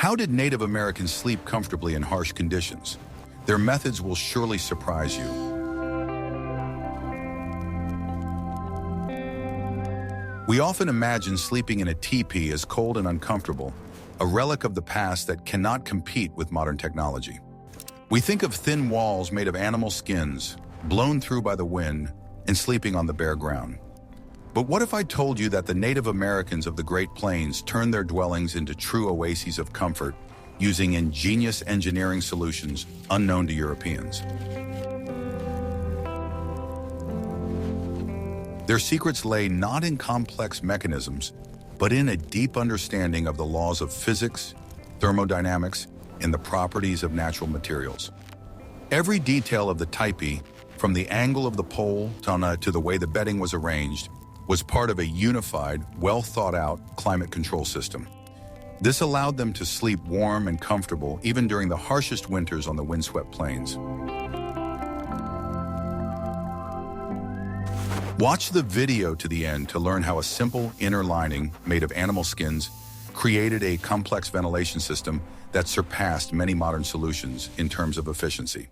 How did Native Americans sleep comfortably in harsh conditions? Their methods will surely surprise you. We often imagine sleeping in a tepee as cold and uncomfortable, a relic of the past that cannot compete with modern technology. We think of thin walls made of animal skins, blown through by the wind, and sleeping on the bare ground. But what if I told you that the Native Americans of the Great Plains turned their dwellings into true oases of comfort using ingenious engineering solutions unknown to Europeans? Their secrets lay not in complex mechanisms, but in a deep understanding of the laws of physics, thermodynamics, and the properties of natural materials. Every detail of the Tipi, from the angle of the pole to the way the bedding was arranged, was part of a unified, well-thought-out climate control system. This allowed them to sleep warm and comfortable even during the harshest winters on the windswept plains. Watch the video to the end to learn how a simple inner lining made of animal skins created a complex ventilation system that surpassed many modern solutions in terms of efficiency.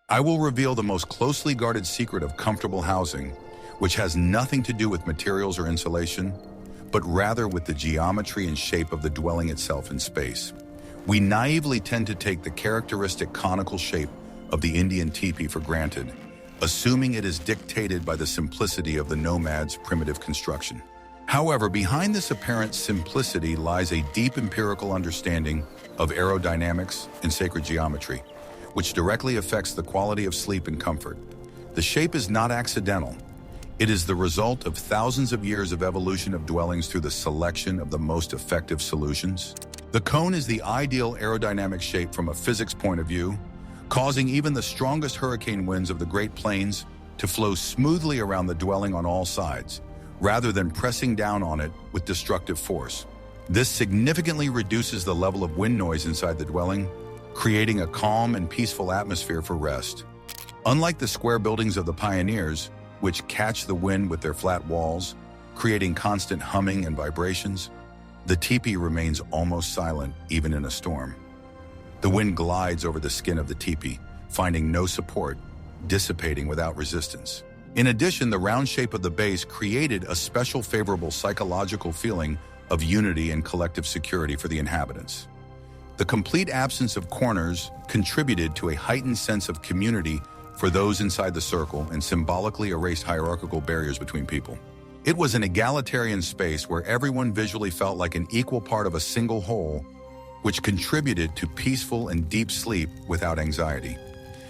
I will reveal the most closely guarded secret of comfortable housing, which has nothing to do with materials or insulation, but rather with the geometry and shape of the dwelling itself in space. We naively tend to take the characteristic conical shape of the Indian teepee for granted, assuming it is dictated by the simplicity of the nomad's primitive construction. However, behind this apparent simplicity lies a deep empirical understanding of aerodynamics and sacred geometry, which directly affects the quality of sleep and comfort. The shape is not accidental. It is the result of thousands of years of evolution of dwellings through the selection of the most effective solutions. The cone is the ideal aerodynamic shape from a physics point of view, causing even the strongest hurricane winds of the Great Plains to flow smoothly around the dwelling on all sides, rather than pressing down on it with destructive force. This significantly reduces the level of wind noise inside the dwelling, creating a calm and peaceful atmosphere for rest. Unlike the square buildings of the pioneers, which catch the wind with their flat walls, creating constant humming and vibrations, the teepee remains almost silent even in a storm. The wind glides over the skin of the teepee, finding no support, dissipating without resistance. In addition, the round shape of the base created a special favorable psychological feeling of unity and collective security for the inhabitants. The complete absence of corners contributed to a heightened sense of community for those inside the circle and symbolically erased hierarchical barriers between people. It was an egalitarian space where everyone visually felt like an equal part of a single whole, which contributed to peaceful and deep sleep without anxiety.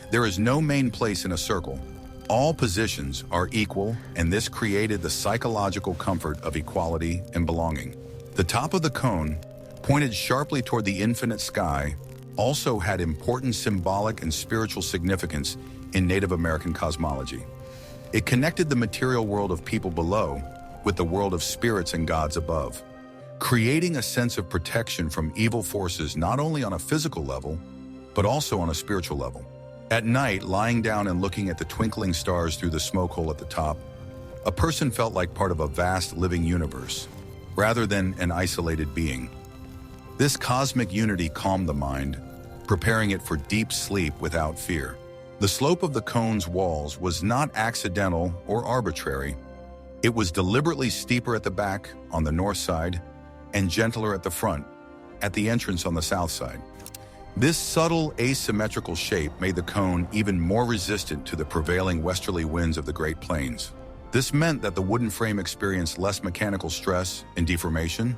There is no main place in a circle. All positions are equal, and this created the psychological comfort of equality and belonging. The top of the cone, pointed sharply toward the infinite sky, also had important symbolic and spiritual significance in Native American cosmology. It connected the material world of people below with the world of spirits and gods above, creating a sense of protection from evil forces not only on a physical level, but also on a spiritual level. At night, lying down and looking at the twinkling stars through the smoke hole at the top, a person felt like part of a vast living universe, rather than an isolated being. This cosmic unity calmed the mind, preparing it for deep sleep without fear. The slope of the cone's walls was not accidental or arbitrary. It was deliberately steeper at the back, on the north side, and gentler at the front, at the entrance on the south side. This subtle asymmetrical shape made the cone even more resistant to the prevailing westerly winds of the Great Plains. This meant that the wooden frame experienced less mechanical stress and deformation,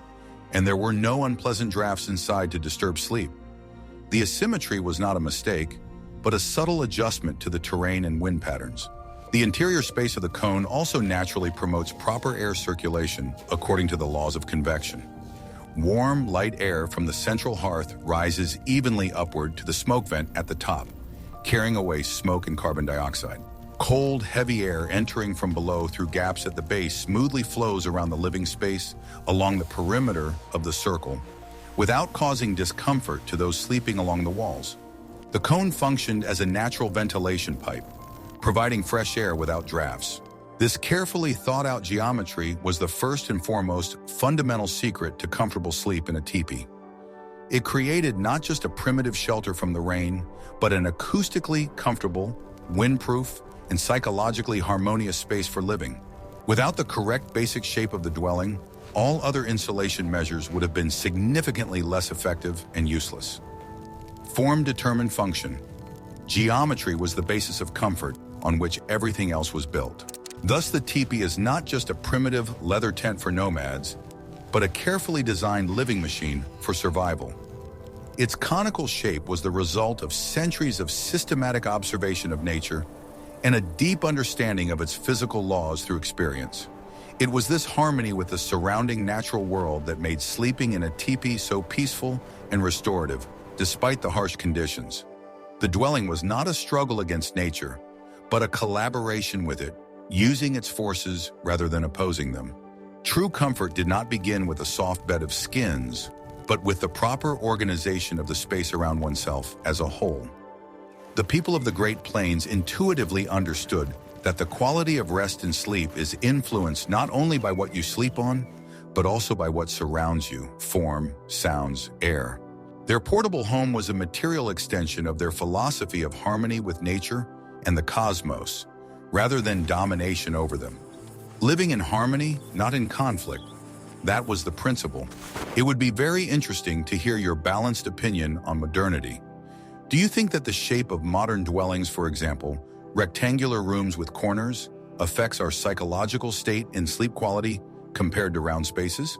and there were no unpleasant drafts inside to disturb sleep. The asymmetry was not a mistake, but a subtle adjustment to the terrain and wind patterns. The interior space of the cone also naturally promotes proper air circulation according to the laws of convection. Warm, light air from the central hearth rises evenly upward to the smoke vent at the top, carrying away smoke and carbon dioxide. Cold, heavy air entering from below through gaps at the base smoothly flows around the living space along the perimeter of the circle, without causing discomfort to those sleeping along the walls. The cone functioned as a natural ventilation pipe, providing fresh air without drafts. This carefully thought-out geometry was the first and foremost fundamental secret to comfortable sleep in a teepee. It created not just a primitive shelter from the rain, but an acoustically comfortable, windproof, and psychologically harmonious space for living. Without the correct basic shape of the dwelling, all other insulation measures would have been significantly less effective and useless. Form determined function. Geometry was the basis of comfort on which everything else was built. Thus, the teepee is not just a primitive leather tent for nomads, but a carefully designed living machine for survival. Its conical shape was the result of centuries of systematic observation of nature and a deep understanding of its physical laws through experience. It was this harmony with the surrounding natural world that made sleeping in a teepee so peaceful and restorative, despite the harsh conditions. The dwelling was not a struggle against nature, but a collaboration with it, using its forces rather than opposing them. True comfort did not begin with a soft bed of skins, but with the proper organization of the space around oneself as a whole. The people of the Great Plains intuitively understood that the quality of rest and sleep is influenced not only by what you sleep on, but also by what surrounds you: form, sounds, air. Their portable home was a material extension of their philosophy of harmony with nature and the cosmos, rather than domination over them. Living in harmony, not in conflict. That was the principle. It would be very interesting to hear your balanced opinion on modernity. Do you think that the shape of modern dwellings, for example, rectangular rooms with corners, affects our psychological state and sleep quality compared to round spaces?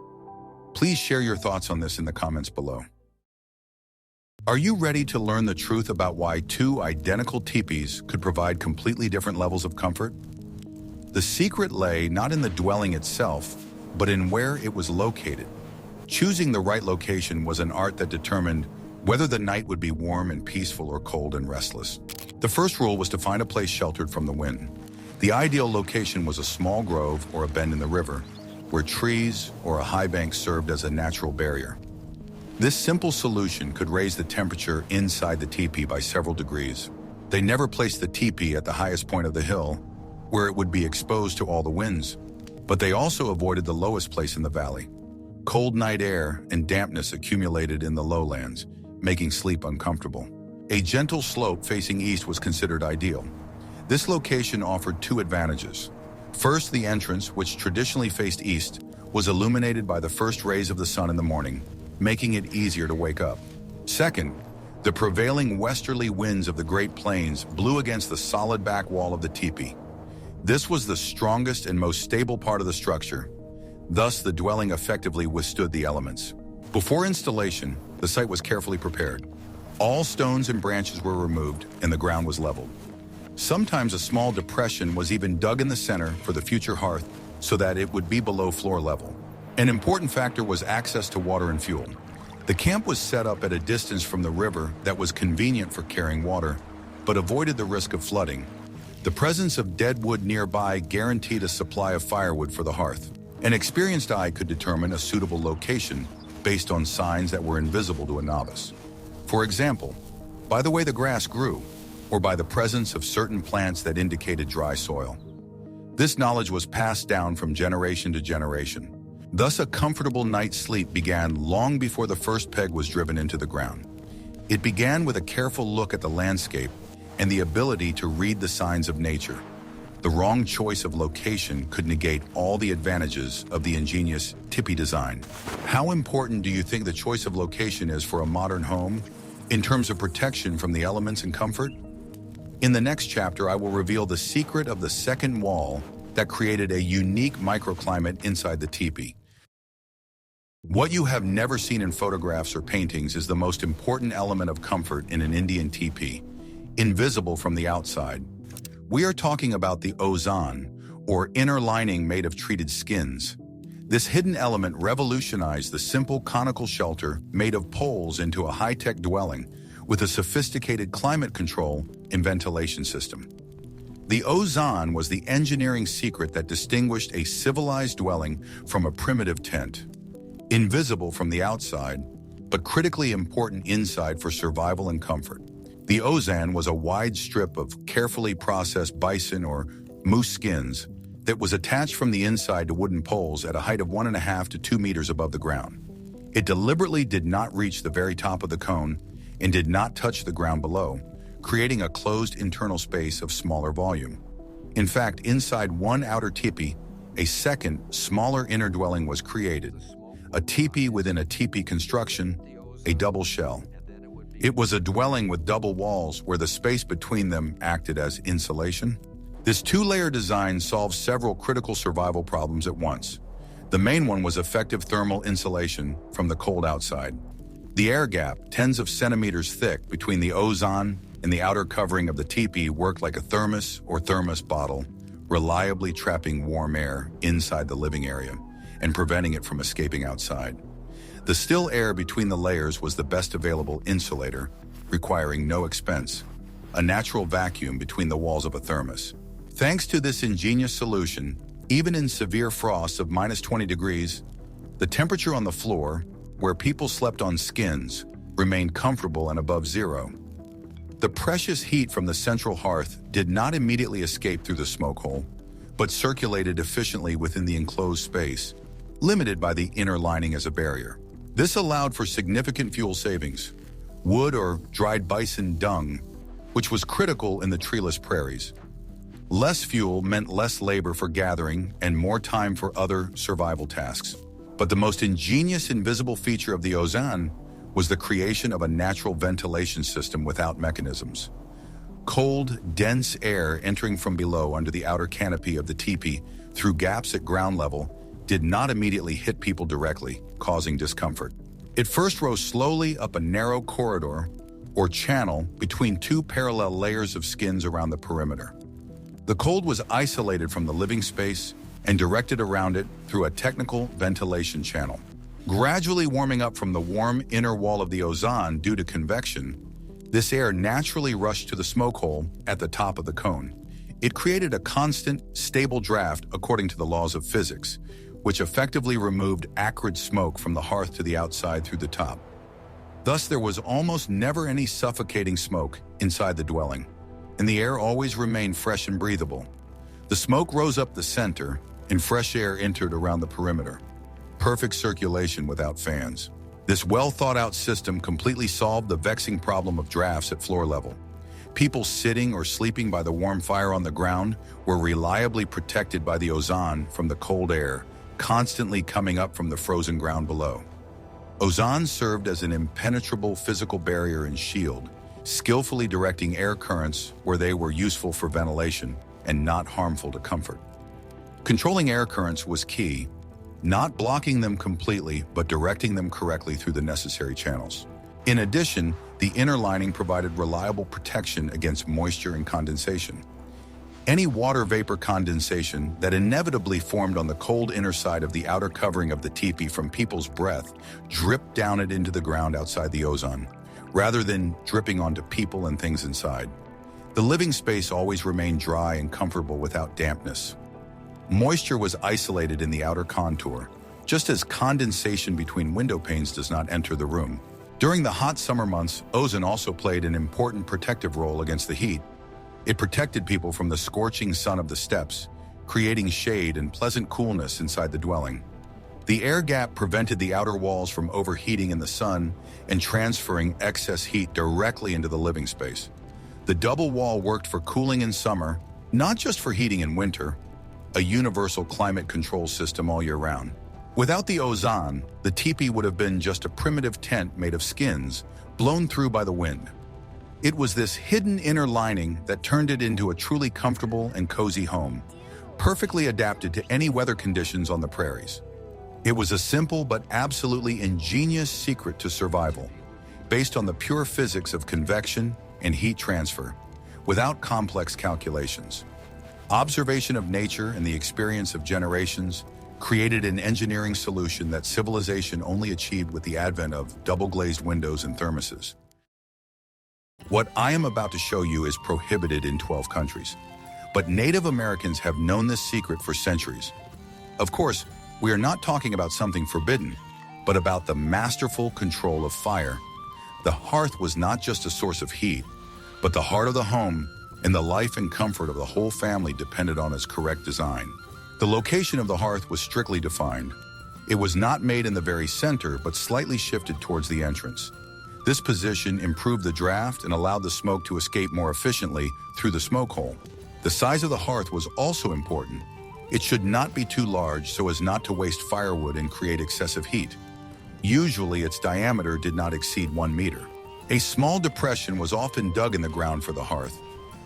Please share your thoughts on this in the comments below. Are you ready to learn the truth about why two identical teepees could provide completely different levels of comfort? The secret lay not in the dwelling itself, but in where it was located. Choosing the right location was an art that determined whether the night would be warm and peaceful or cold and restless. The first rule was to find a place sheltered from the wind. The ideal location was a small grove or a bend in the river, where trees or a high bank served as a natural barrier. This simple solution could raise the temperature inside the teepee by several degrees. They never placed the teepee at the highest point of the hill, where it would be exposed to all the winds, but they also avoided the lowest place in the valley. Cold night air and dampness accumulated in the lowlands, making sleep uncomfortable. A gentle slope facing east was considered ideal. This location offered two advantages. First, the entrance, which traditionally faced east, was illuminated by the first rays of the sun in the morning, making it easier to wake up. Second, the prevailing westerly winds of the Great Plains blew against the solid back wall of the teepee. This was the strongest and most stable part of the structure. Thus, the dwelling effectively withstood the elements. Before installation, the site was carefully prepared. All stones and branches were removed, and the ground was leveled. Sometimes a small depression was even dug in the center for the future hearth so that it would be below floor level. An important factor was access to water and fuel. The camp was set up at a distance from the river that was convenient for carrying water, but avoided the risk of flooding. The presence of dead wood nearby guaranteed a supply of firewood for the hearth. An experienced eye could determine a suitable location based on signs that were invisible to a novice. For example, by the way the grass grew, or by the presence of certain plants that indicated dry soil. This knowledge was passed down from generation to generation. Thus, a comfortable night's sleep began long before the first peg was driven into the ground. It began with a careful look at the landscape and the ability to read the signs of nature. The wrong choice of location could negate all the advantages of the ingenious teepee design. How important do you think the choice of location is for a modern home in terms of protection from the elements and comfort? In the next chapter, I will reveal the secret of the second wall that created a unique microclimate inside the teepee. What you have never seen in photographs or paintings is the most important element of comfort in an Indian teepee, invisible from the outside. We are talking about the ozan, or inner lining made of treated skins. This hidden element revolutionized the simple conical shelter made of poles into a high-tech dwelling with a sophisticated climate control and ventilation system. The ozan was the engineering secret that distinguished a civilized dwelling from a primitive tent. Invisible from the outside, but critically important inside for survival and comfort. The ozan was a wide strip of carefully processed bison or moose skins that was attached from the inside to wooden poles at a height of 1.5 to 2 meters above the ground. It deliberately did not reach the very top of the cone and did not touch the ground below, creating a closed internal space of smaller volume. In fact, inside one outer teepee, a second, smaller inner dwelling was created. A teepee within a teepee construction, a double shell. It was a dwelling with double walls where the space between them acted as insulation. This two-layer design solves several critical survival problems at once. The main one was effective thermal insulation from the cold outside. The air gap, tens of centimeters thick between the ozan and the outer covering of the teepee, worked like a thermos or thermos bottle, reliably trapping warm air inside the living area and preventing it from escaping outside. The still air between the layers was the best available insulator, requiring no expense, a natural vacuum between the walls of a thermos. Thanks to this ingenious solution, even in severe frosts of -20 degrees, the temperature on the floor, where people slept on skins, remained comfortable and above zero. The precious heat from the central hearth did not immediately escape through the smoke hole, but circulated efficiently within the enclosed space, limited by the inner lining as a barrier. This allowed for significant fuel savings, wood or dried bison dung, which was critical in the treeless prairies. Less fuel meant less labor for gathering and more time for other survival tasks. But the most ingenious invisible feature of the ozan was the creation of a natural ventilation system without mechanisms. Cold, dense air entering from below under the outer canopy of the teepee through gaps at ground level did not immediately hit people directly, causing discomfort. It first rose slowly up a narrow corridor or channel between two parallel layers of skins around the perimeter. The cold was isolated from the living space and directed around it through a technical ventilation channel. Gradually warming up from the warm inner wall of the ozan due to convection, this air naturally rushed to the smoke hole at the top of the cone. It created a constant, stable draft according to the laws of physics, which effectively removed acrid smoke from the hearth to the outside through the top. Thus, there was almost never any suffocating smoke inside the dwelling, and the air always remained fresh and breathable. The smoke rose up the center, and fresh air entered around the perimeter. Perfect circulation without fans. This well-thought-out system completely solved the vexing problem of drafts at floor level. People sitting or sleeping by the warm fire on the ground were reliably protected by the ozan from the cold air, constantly coming up from the frozen ground below. Ozan served as an impenetrable physical barrier and shield, skillfully directing air currents where they were useful for ventilation and not harmful to comfort. Controlling air currents was key, not blocking them completely, but directing them correctly through the necessary channels. In addition, the inner lining provided reliable protection against moisture and condensation. Any water vapor condensation that inevitably formed on the cold inner side of the outer covering of the teepee from people's breath dripped down it into the ground outside the ozan, rather than dripping onto people and things inside. The living space always remained dry and comfortable without dampness. Moisture was isolated in the outer contour, just as condensation between window panes does not enter the room. During the hot summer months, ozan also played an important protective role against the heat. It protected people from the scorching sun of the steppes, creating shade and pleasant coolness inside the dwelling. The air gap prevented the outer walls from overheating in the sun and transferring excess heat directly into the living space. The double wall worked for cooling in summer, not just for heating in winter, a universal climate control system all year round. Without the ozan, the teepee would have been just a primitive tent made of skins, blown through by the wind. It was this hidden inner lining that turned it into a truly comfortable and cozy home, perfectly adapted to any weather conditions on the prairies. It was a simple but absolutely ingenious secret to survival, based on the pure physics of convection and heat transfer, without complex calculations. Observation of nature and the experience of generations created an engineering solution that civilization only achieved with the advent of double-glazed windows and thermoses. What I am about to show you is prohibited in 12 countries, but Native Americans have known this secret for centuries. Of course, we are not talking about something forbidden, but about the masterful control of fire. The hearth was not just a source of heat, but the heart of the home, and the life and comfort of the whole family depended on its correct design. The location of the hearth was strictly defined. It was not made in the very center, but slightly shifted towards the entrance. This position improved the draft and allowed the smoke to escape more efficiently through the smoke hole. The size of the hearth was also important. It should not be too large so as not to waste firewood and create excessive heat. Usually, its diameter did not exceed 1 meter. A small depression was often dug in the ground for the hearth.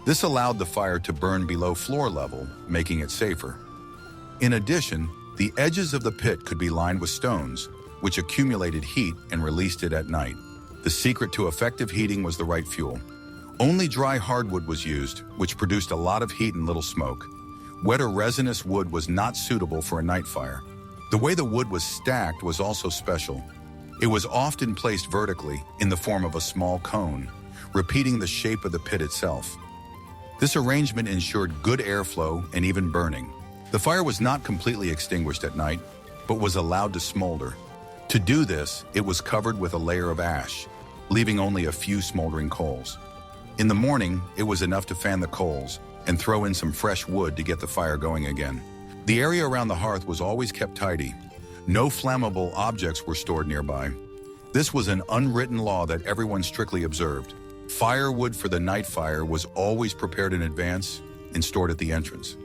This allowed the fire to burn below floor level, making it safer. In addition, the edges of the pit could be lined with stones, which accumulated heat and released it at night. The secret to effective heating was the right fuel. Only dry hardwood was used, which produced a lot of heat and little smoke. Wet or resinous wood was not suitable for a night fire. The way the wood was stacked was also special. It was often placed vertically in the form of a small cone, repeating the shape of the pit itself. This arrangement ensured good airflow and even burning. The fire was not completely extinguished at night, but was allowed to smolder. To do this, it was covered with a layer of ash, leaving only a few smoldering coals. In the morning, it was enough to fan the coals and throw in some fresh wood to get the fire going again. The area around the hearth was always kept tidy. No flammable objects were stored nearby. This was an unwritten law that everyone strictly observed. Firewood for the night fire was always prepared in advance and stored at the entrance.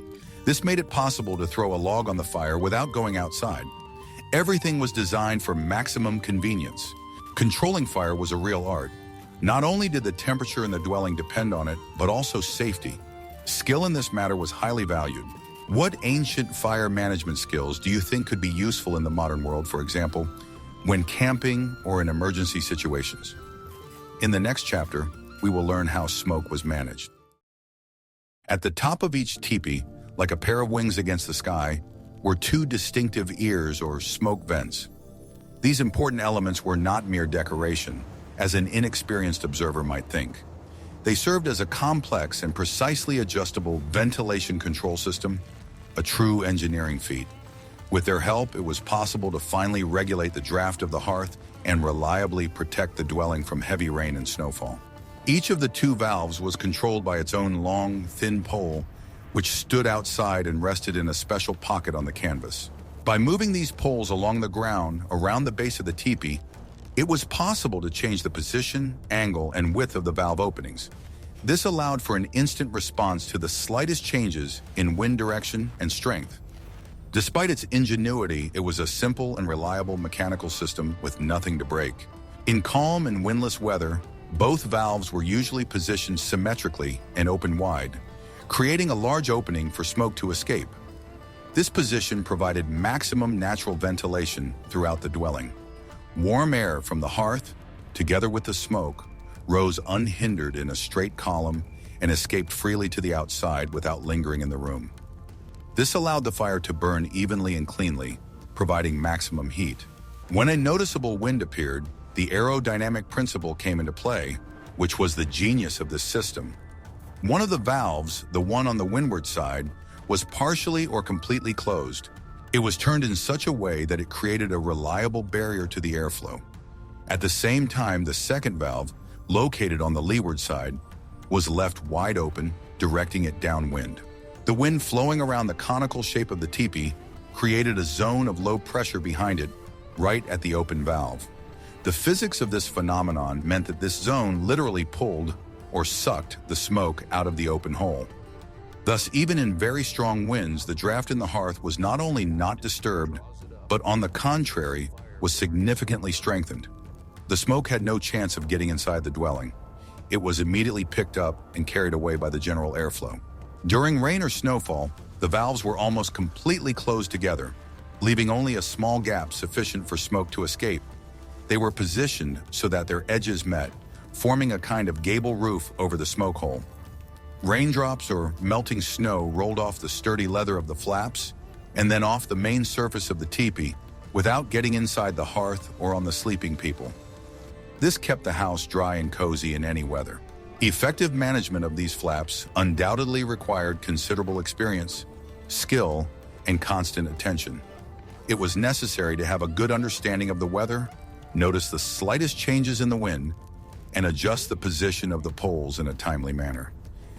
This made it possible to throw a log on the fire without going outside. Everything was designed for maximum convenience. Controlling fire was a real art. Not only did the temperature in the dwelling depend on it, but also safety. Skill in this matter was highly valued. What ancient fire management skills do you think could be useful in the modern world, for example, when camping or in emergency situations? In the next chapter, we will learn how smoke was managed. At the top of each teepee, like a pair of wings against the sky, were 2 distinctive ears or smoke vents. These important elements were not mere decoration, as an inexperienced observer might think. They served as a complex and precisely adjustable ventilation control system, a true engineering feat. With their help, it was possible to finally regulate the draft of the hearth and reliably protect the dwelling from heavy rain and snowfall. Each of the 2 valves was controlled by its own long, thin pole, which stood outside and rested in a special pocket on the canvas. By moving these poles along the ground around the base of the teepee, it was possible to change the position, angle, and width of the valve openings. This allowed for an instant response to the slightest changes in wind direction and strength. Despite its ingenuity, it was a simple and reliable mechanical system with nothing to break. In calm and windless weather, both valves were usually positioned symmetrically and open wide, creating a large opening for smoke to escape. This position provided maximum natural ventilation throughout the dwelling. Warm air from the hearth, together with the smoke, rose unhindered in a straight column and escaped freely to the outside without lingering in the room. This allowed the fire to burn evenly and cleanly, providing maximum heat. When a noticeable wind appeared, the aerodynamic principle came into play, which was the genius of this system. One of the valves, the one on the windward side, was partially or completely closed. It was turned in such a way that it created a reliable barrier to the airflow. At the same time, the second valve, located on the leeward side, was left wide open, directing it downwind. The wind flowing around the conical shape of the teepee created a zone of low pressure behind it, right at the open valve. The physics of this phenomenon meant that this zone literally pulled or sucked the smoke out of the open hole. Thus, even in very strong winds, the draft in the hearth was not only not disturbed, but on the contrary, was significantly strengthened. The smoke had no chance of getting inside the dwelling. It was immediately picked up and carried away by the general airflow. During rain or snowfall, the valves were almost completely closed together, leaving only a small gap sufficient for smoke to escape. They were positioned so that their edges met, forming a kind of gable roof over the smoke hole. Raindrops or melting snow rolled off the sturdy leather of the flaps and then off the main surface of the teepee without getting inside the hearth or on the sleeping people. This kept the house dry and cozy in any weather. Effective management of these flaps undoubtedly required considerable experience, skill, and constant attention. It was necessary to have a good understanding of the weather, notice the slightest changes in the wind, and adjust the position of the poles in a timely manner.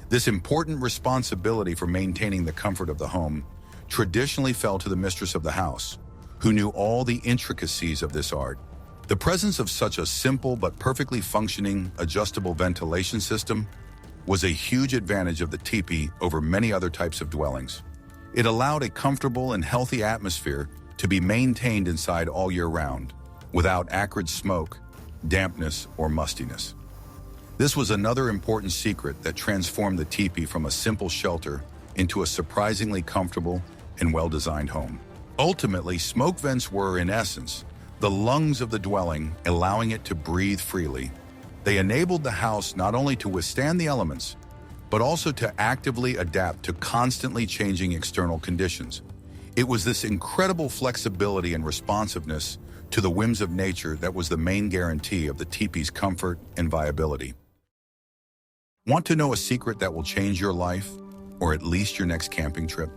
This important responsibility for maintaining the comfort of the home traditionally fell to the mistress of the house, who knew all the intricacies of this art. The presence of such a simple but perfectly functioning adjustable ventilation system was a huge advantage of the teepee over many other types of dwellings. It allowed a comfortable and healthy atmosphere to be maintained inside all year round, without acrid smoke, dampness, or mustiness. This was another important secret that transformed the teepee from a simple shelter into a surprisingly comfortable and well-designed home. Ultimately, smoke vents were, in essence, the lungs of the dwelling, allowing it to breathe freely. They enabled the house not only to withstand the elements, but also to actively adapt to constantly changing external conditions. It was this incredible flexibility and responsiveness to the whims of nature that was the main guarantee of the teepee's comfort and viability. Want to know a secret that will change your life, or at least your next camping trip?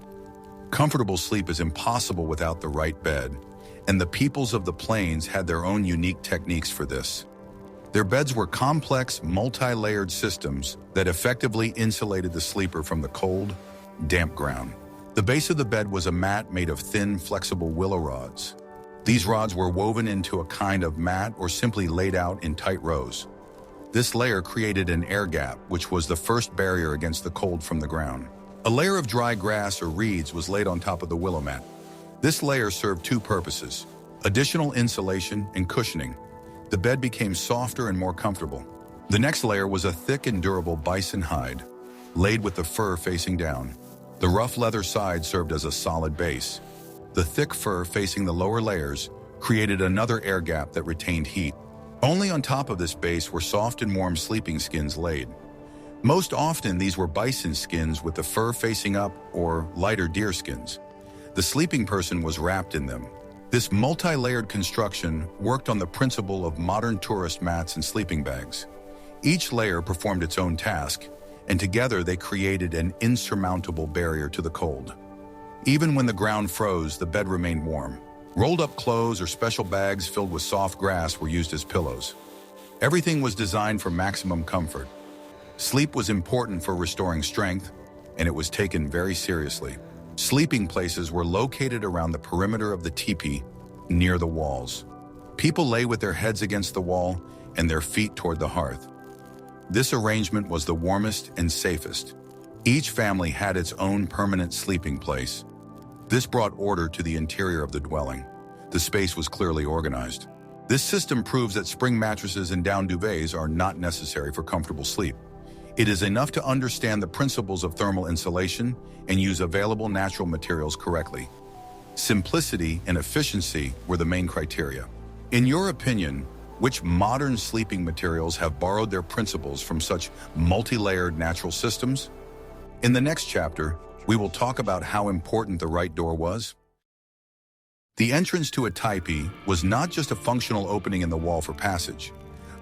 Comfortable sleep is impossible without the right bed, and the peoples of the plains had their own unique techniques for this. Their beds were complex, multi-layered systems that effectively insulated the sleeper from the cold, damp ground. The base of the bed was a mat made of thin, flexible willow rods. These rods were woven into a kind of mat or simply laid out in tight rows. This layer created an air gap, which was the first barrier against the cold from the ground. A layer of dry grass or reeds was laid on top of the willow mat. This layer served two purposes: additional insulation and cushioning. The bed became softer and more comfortable. The next layer was a thick and durable bison hide, laid with the fur facing down. The rough leather side served as a solid base. The thick fur facing the lower layers created another air gap that retained heat. Only on top of this base were soft and warm sleeping skins laid. Most often, these were bison skins with the fur facing up or lighter deer skins. The sleeping person was wrapped in them. This multi-layered construction worked on the principle of modern tourist mats and sleeping bags. Each layer performed its own task, and together they created an insurmountable barrier to the cold. Even when the ground froze, the bed remained warm. Rolled-up clothes or special bags filled with soft grass were used as pillows. Everything was designed for maximum comfort. Sleep was important for restoring strength, and it was taken very seriously. Sleeping places were located around the perimeter of the teepee, near the walls. People lay with their heads against the wall and their feet toward the hearth. This arrangement was the warmest and safest. Each family had its own permanent sleeping place. This brought order to the interior of the dwelling. The space was clearly organized. This system proves that spring mattresses and down duvets are not necessary for comfortable sleep. It is enough to understand the principles of thermal insulation and use available natural materials correctly. Simplicity and efficiency were the main criteria. In your opinion, which modern sleeping materials have borrowed their principles from such multi-layered natural systems? In the next chapter, we will talk about how important the right door was. The entrance to a teepee was not just a functional opening in the wall for passage,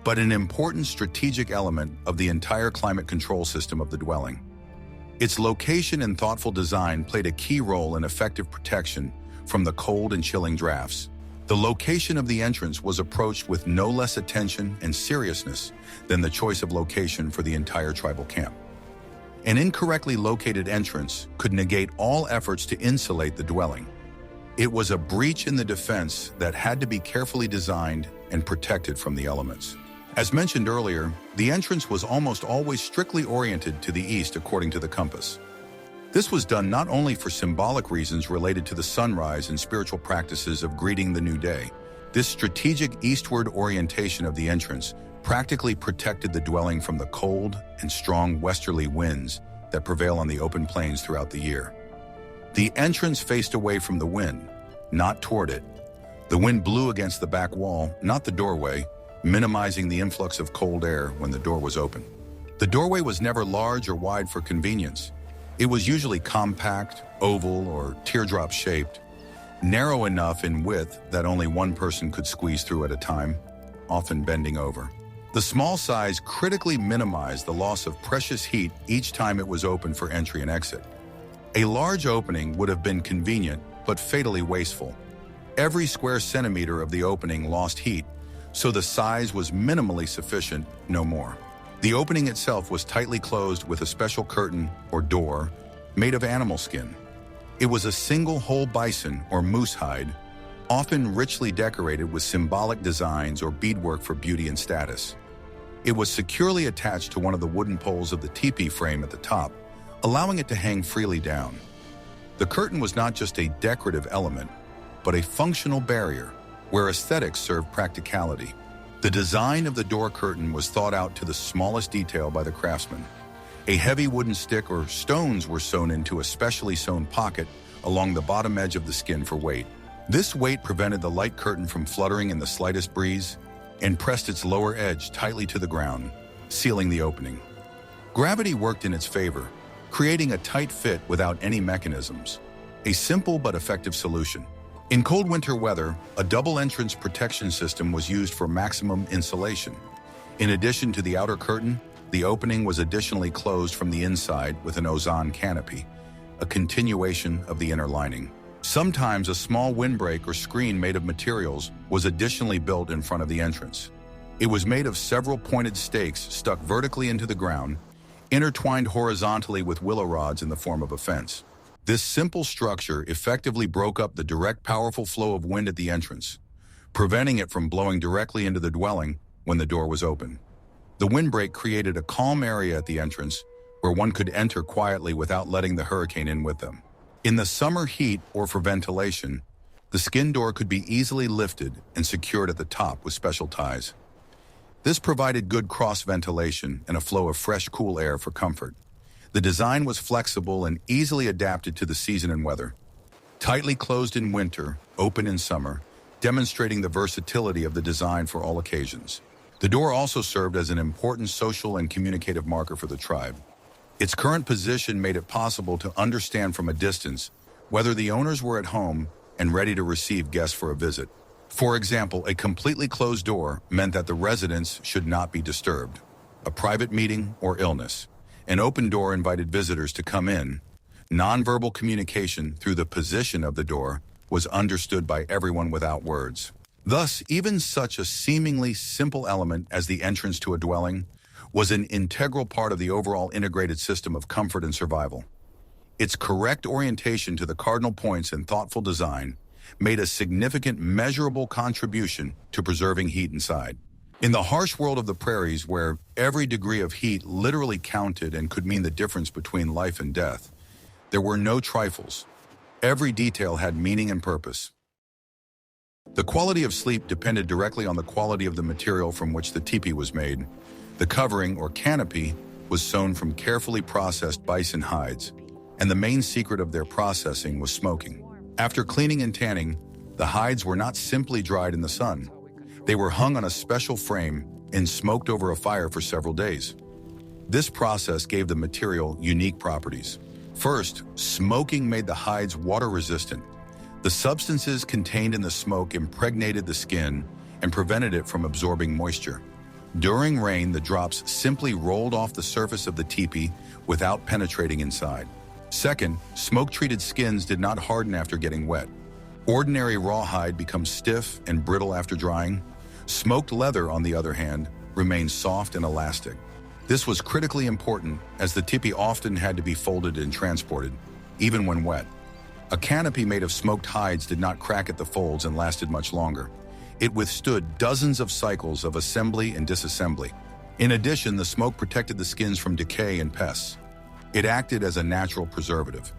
but an important strategic element of the entire climate control system of the dwelling. Its location and thoughtful design played a key role in effective protection from the cold and chilling drafts. The location of the entrance was approached with no less attention and seriousness than the choice of location for the entire tribal camp. An incorrectly located entrance could negate all efforts to insulate the dwelling. It was a breach in the defense that had to be carefully designed and protected from the elements. As mentioned earlier, the entrance was almost always strictly oriented to the east according to the compass. This was done not only for symbolic reasons related to the sunrise and spiritual practices of greeting the new day. This strategic eastward orientation of the entrance practically protected the dwelling from the cold and strong westerly winds that prevail on the open plains throughout the year. The entrance faced away from the wind, not toward it. The wind blew against the back wall, not the doorway, minimizing the influx of cold air when the door was open. The doorway was never large or wide for convenience. It was usually compact, oval, or teardrop-shaped, narrow enough in width that only one person could squeeze through at a time, often bending over. The small size critically minimized the loss of precious heat each time it was open for entry and exit. A large opening would have been convenient, but fatally wasteful. Every square centimeter of the opening lost heat, so the size was minimally sufficient, no more. The opening itself was tightly closed with a special curtain or door made of animal skin. It was a single whole bison or moose hide, often richly decorated with symbolic designs or beadwork for beauty and status. It was securely attached to one of the wooden poles of the teepee frame at the top, allowing it to hang freely down. The curtain was not just a decorative element, but a functional barrier where aesthetics served practicality. The design of the door curtain was thought out to the smallest detail by the craftsman. A heavy wooden stick or stones were sewn into a specially sewn pocket along the bottom edge of the skin for weight. This weight prevented the light curtain from fluttering in the slightest breeze and pressed its lower edge tightly to the ground, sealing the opening. Gravity worked in its favor, creating a tight fit without any mechanisms. A simple but effective solution. In cold winter weather, a double-entrance protection system was used for maximum insulation. In addition to the outer curtain, the opening was additionally closed from the inside with an ozan canopy, a continuation of the inner lining. Sometimes a small windbreak or screen made of materials was additionally built in front of the entrance. It was made of several pointed stakes stuck vertically into the ground, intertwined horizontally with willow rods in the form of a fence. This simple structure effectively broke up the direct, powerful flow of wind at the entrance, preventing it from blowing directly into the dwelling when the door was open. The windbreak created a calm area at the entrance where one could enter quietly without letting the hurricane in with them. In the summer heat or for ventilation, the skin door could be easily lifted and secured at the top with special ties. This provided good cross-ventilation and a flow of fresh, cool air for comfort. The design was flexible and easily adapted to the season and weather. Tightly closed in winter, open in summer, demonstrating the versatility of the design for all occasions. The door also served as an important social and communicative marker for the tribe. Its current position made it possible to understand from a distance whether the owners were at home and ready to receive guests for a visit. For example, a completely closed door meant that the residents should not be disturbed. A private meeting or illness. An open door invited visitors to come in. Nonverbal communication through the position of the door was understood by everyone without words. Thus, even such a seemingly simple element as the entrance to a dwelling was an integral part of the overall integrated system of comfort and survival. Its correct orientation to the cardinal points and thoughtful design made a significant, measurable contribution to preserving heat inside. In the harsh world of the prairies, where every degree of heat literally counted and could mean the difference between life and death, there were no trifles. Every detail had meaning and purpose. The quality of sleep depended directly on the quality of the material from which the teepee was made. The covering, or canopy, was sewn from carefully processed bison hides, and the main secret of their processing was smoking. After cleaning and tanning, the hides were not simply dried in the sun. They were hung on a special frame and smoked over a fire for several days. This process gave the material unique properties. First, smoking made the hides water-resistant. The substances contained in the smoke impregnated the skin and prevented it from absorbing moisture. During rain, the drops simply rolled off the surface of the teepee without penetrating inside. Second, smoke-treated skins did not harden after getting wet. Ordinary rawhide becomes stiff and brittle after drying. Smoked leather, on the other hand, remained soft and elastic. This was critically important as the teepee often had to be folded and transported, even when wet. A canopy made of smoked hides did not crack at the folds and lasted much longer. It withstood dozens of cycles of assembly and disassembly. In addition, the smoke protected the skins from decay and pests. It acted as a natural preservative.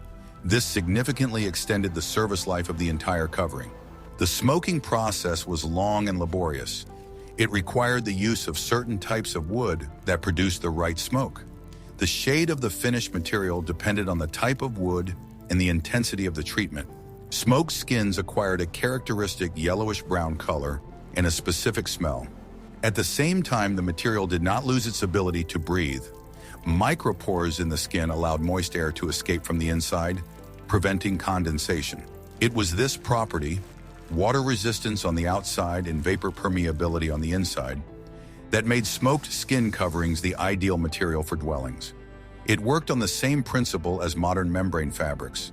This significantly extended the service life of the entire covering. The smoking process was long and laborious. It required the use of certain types of wood that produced the right smoke. The shade of the finished material depended on the type of wood and the intensity of the treatment. Smoked skins acquired a characteristic yellowish-brown color and a specific smell. At the same time, the material did not lose its ability to breathe. Micropores in the skin allowed moist air to escape from the inside, preventing condensation. It was this property, water resistance on the outside and vapor permeability on the inside, that made smoked skin coverings the ideal material for dwellings. It worked on the same principle as modern membrane fabrics.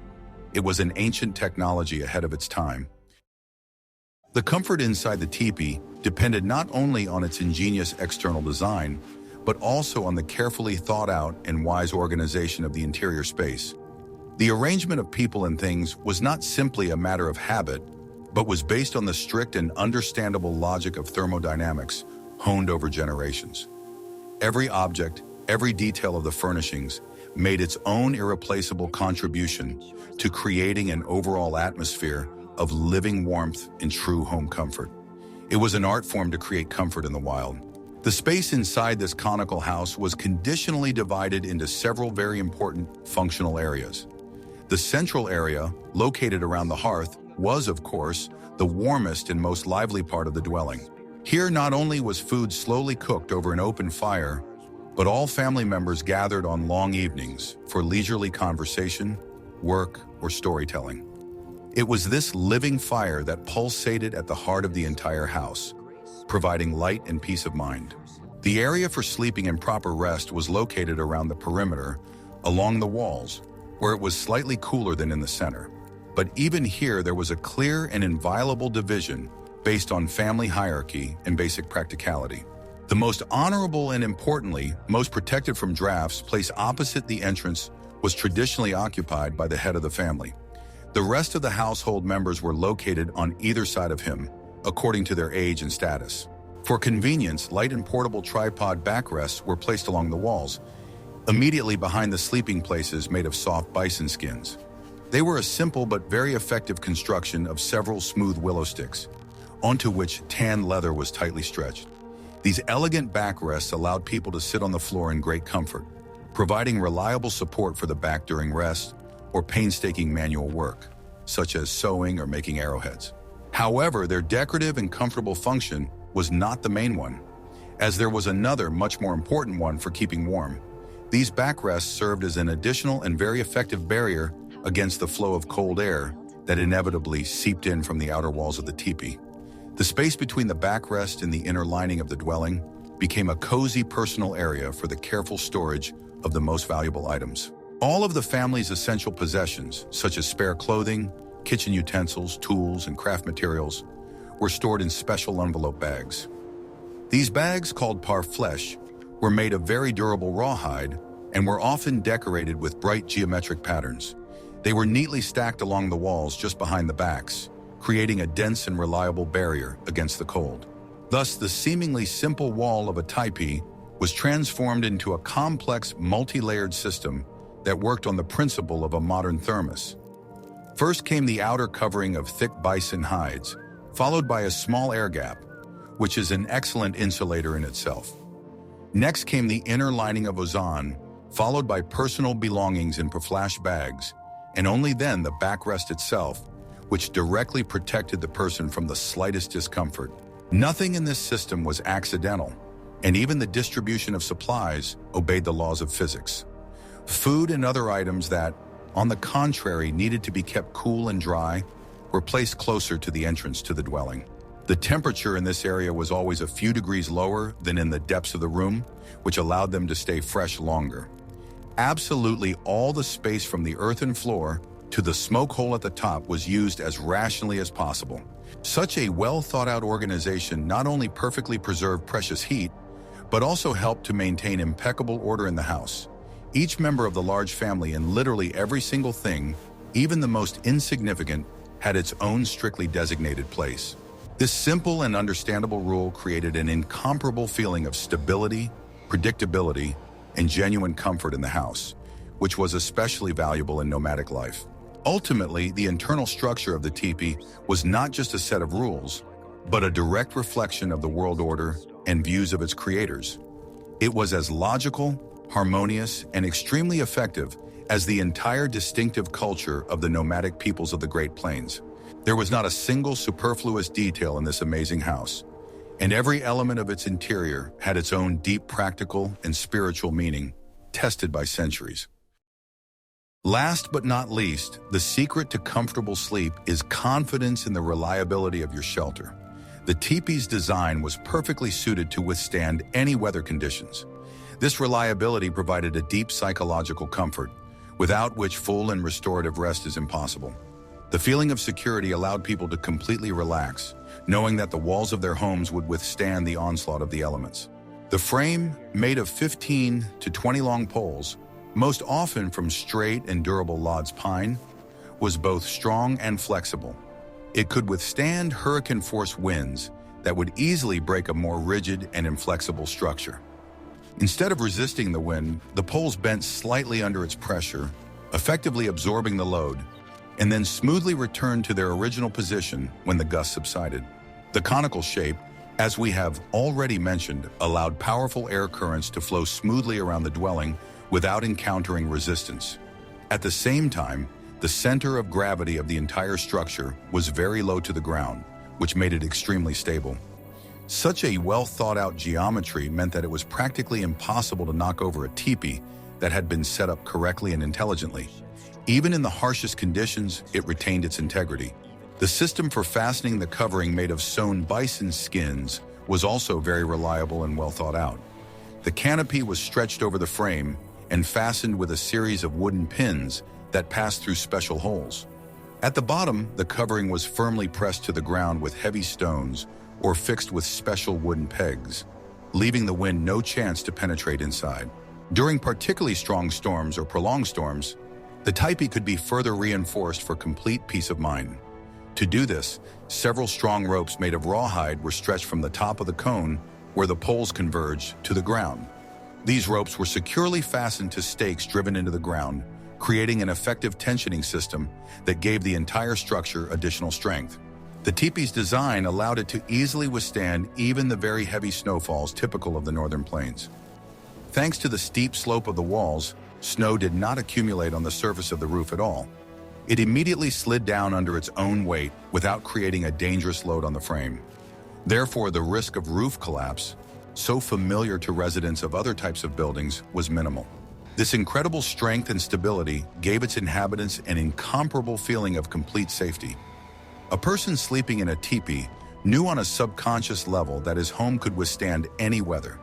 It was an ancient technology ahead of its time. The comfort inside the teepee depended not only on its ingenious external design, but also on the carefully thought out and wise organization of the interior space. The arrangement of people and things was not simply a matter of habit, but was based on the strict and understandable logic of thermodynamics honed over generations. Every object, every detail of the furnishings made its own irreplaceable contribution to creating an overall atmosphere of living warmth and true home comfort. It was an art form to create comfort in the wild. The space inside this conical house was conditionally divided into several very important functional areas. The central area, located around the hearth, was, of course, the warmest and most lively part of the dwelling. Here not only was food slowly cooked over an open fire, but all family members gathered on long evenings for leisurely conversation, work, or storytelling. It was this living fire that pulsated at the heart of the entire house, providing light and peace of mind. The area for sleeping and proper rest was located around the perimeter, along the walls, where it was slightly cooler than in the center. But even here there was a clear and inviolable division based on family hierarchy and basic practicality. The most honorable and, importantly, most protected from drafts place opposite the entrance was traditionally occupied by the head of the family. The rest of the household members were located on either side of him, according to their age and status. For convenience, light and portable tripod backrests were placed along the walls, immediately behind the sleeping places made of soft bison skins. They were a simple but very effective construction of several smooth willow sticks, onto which tan leather was tightly stretched. These elegant backrests allowed people to sit on the floor in great comfort, providing reliable support for the back during rest or painstaking manual work, such as sewing or making arrowheads. However, their decorative and comfortable function was not the main one, as there was another much more important one for keeping warm. These backrests served as an additional and very effective barrier against the flow of cold air that inevitably seeped in from the outer walls of the teepee. The space between the backrest and the inner lining of the dwelling became a cozy personal area for the careful storage of the most valuable items. All of the family's essential possessions, such as spare clothing, kitchen utensils, tools, and craft materials, were stored in special envelope bags. These bags, called parfleche, were made of very durable rawhide and were often decorated with bright geometric patterns. They were neatly stacked along the walls just behind the backs, creating a dense and reliable barrier against the cold. Thus, the seemingly simple wall of a tepee was transformed into a complex, multi-layered system that worked on the principle of a modern thermos. First came the outer covering of thick bison hides, followed by a small air gap, which is an excellent insulator in itself. Next came the inner lining of ozan, followed by personal belongings in parfleche bags, and only then the backrest itself, which directly protected the person from the slightest discomfort. Nothing in this system was accidental, and even the distribution of supplies obeyed the laws of physics. Food and other items that, on the contrary, needed to be kept cool and dry were placed closer to the entrance to the dwelling. The temperature in this area was always a few degrees lower than in the depths of the room, which allowed them to stay fresh longer. Absolutely all the space from the earthen floor to the smoke hole at the top was used as rationally as possible. Such a well-thought-out organization not only perfectly preserved precious heat, but also helped to maintain impeccable order in the house. Each member of the large family and literally every single thing, even the most insignificant, had its own strictly designated place. This simple and understandable rule created an incomparable feeling of stability, predictability, and genuine comfort in the house, which was especially valuable in nomadic life. Ultimately, the internal structure of the teepee was not just a set of rules, but a direct reflection of the world order and views of its creators. It was as logical, harmonious, and extremely effective as the entire distinctive culture of the nomadic peoples of the Great Plains. There was not a single superfluous detail in this amazing house, and every element of its interior had its own deep practical and spiritual meaning, tested by centuries. Last but not least, the secret to comfortable sleep is confidence in the reliability of your shelter. The teepee's design was perfectly suited to withstand any weather conditions. This reliability provided a deep psychological comfort, without which full and restorative rest is impossible. The feeling of security allowed people to completely relax, knowing that the walls of their homes would withstand the onslaught of the elements. The frame, made of 15 to 20 long poles, most often from straight and durable Lodz pine, was both strong and flexible. It could withstand hurricane-force winds that would easily break a more rigid and inflexible structure. Instead of resisting the wind, the poles bent slightly under its pressure, effectively absorbing the load, and then smoothly returned to their original position when the gust subsided. The conical shape, as we have already mentioned, allowed powerful air currents to flow smoothly around the dwelling without encountering resistance. At the same time, the center of gravity of the entire structure was very low to the ground, which made it extremely stable. Such a well-thought-out geometry meant that it was practically impossible to knock over a teepee that had been set up correctly and intelligently. Even in the harshest conditions, it retained its integrity. The system for fastening the covering made of sewn bison skins was also very reliable and well thought out. The canopy was stretched over the frame and fastened with a series of wooden pins that passed through special holes. At the bottom, the covering was firmly pressed to the ground with heavy stones or fixed with special wooden pegs, leaving the wind no chance to penetrate inside. During particularly strong storms or prolonged storms, the tepee could be further reinforced for complete peace of mind. To do this, several strong ropes made of rawhide were stretched from the top of the cone where the poles converged to the ground. These ropes were securely fastened to stakes driven into the ground, creating an effective tensioning system that gave the entire structure additional strength. The teepee's design allowed it to easily withstand even the very heavy snowfalls typical of the northern plains. Thanks to the steep slope of the walls, snow did not accumulate on the surface of the roof at all. It immediately slid down under its own weight without creating a dangerous load on the frame. Therefore, the risk of roof collapse, so familiar to residents of other types of buildings, was minimal. This incredible strength and stability gave its inhabitants an incomparable feeling of complete safety. A person sleeping in a teepee knew on a subconscious level that his home could withstand any weather.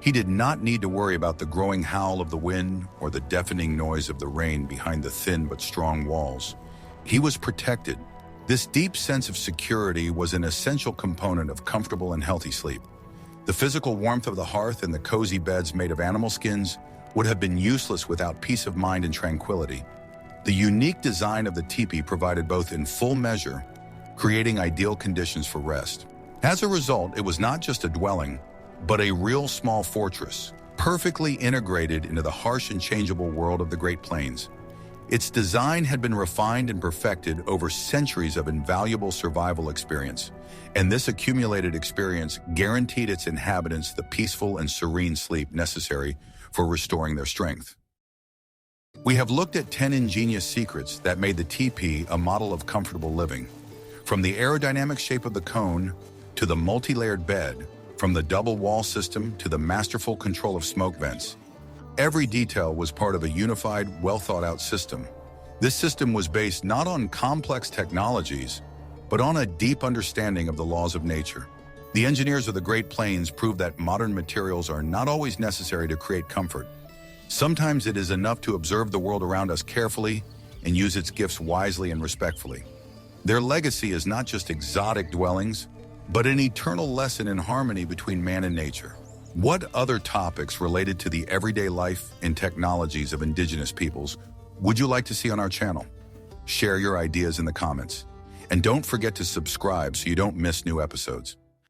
He did not need to worry about the growing howl of the wind or the deafening noise of the rain behind the thin but strong walls. He was protected. This deep sense of security was an essential component of comfortable and healthy sleep. The physical warmth of the hearth and the cozy beds made of animal skins would have been useless without peace of mind and tranquility. The unique design of the teepee provided both in full measure, creating ideal conditions for rest. As a result, it was not just a dwelling, but a real small fortress, perfectly integrated into the harsh and changeable world of the Great Plains. Its design had been refined and perfected over centuries of invaluable survival experience, and this accumulated experience guaranteed its inhabitants the peaceful and serene sleep necessary for restoring their strength. We have looked at 10 ingenious secrets that made the tepee a model of comfortable living. From the aerodynamic shape of the cone to the multi-layered bed, from the double wall system to the masterful control of smoke vents, every detail was part of a unified, well-thought-out system. This system was based not on complex technologies, but on a deep understanding of the laws of nature. The engineers of the Great Plains proved that modern materials are not always necessary to create comfort. Sometimes it is enough to observe the world around us carefully and use its gifts wisely and respectfully. Their legacy is not just exotic dwellings, but an eternal lesson in harmony between man and nature. What other topics related to the everyday life and technologies of indigenous peoples would you like to see on our channel? Share your ideas in the comments. And don't forget to subscribe so you don't miss new episodes.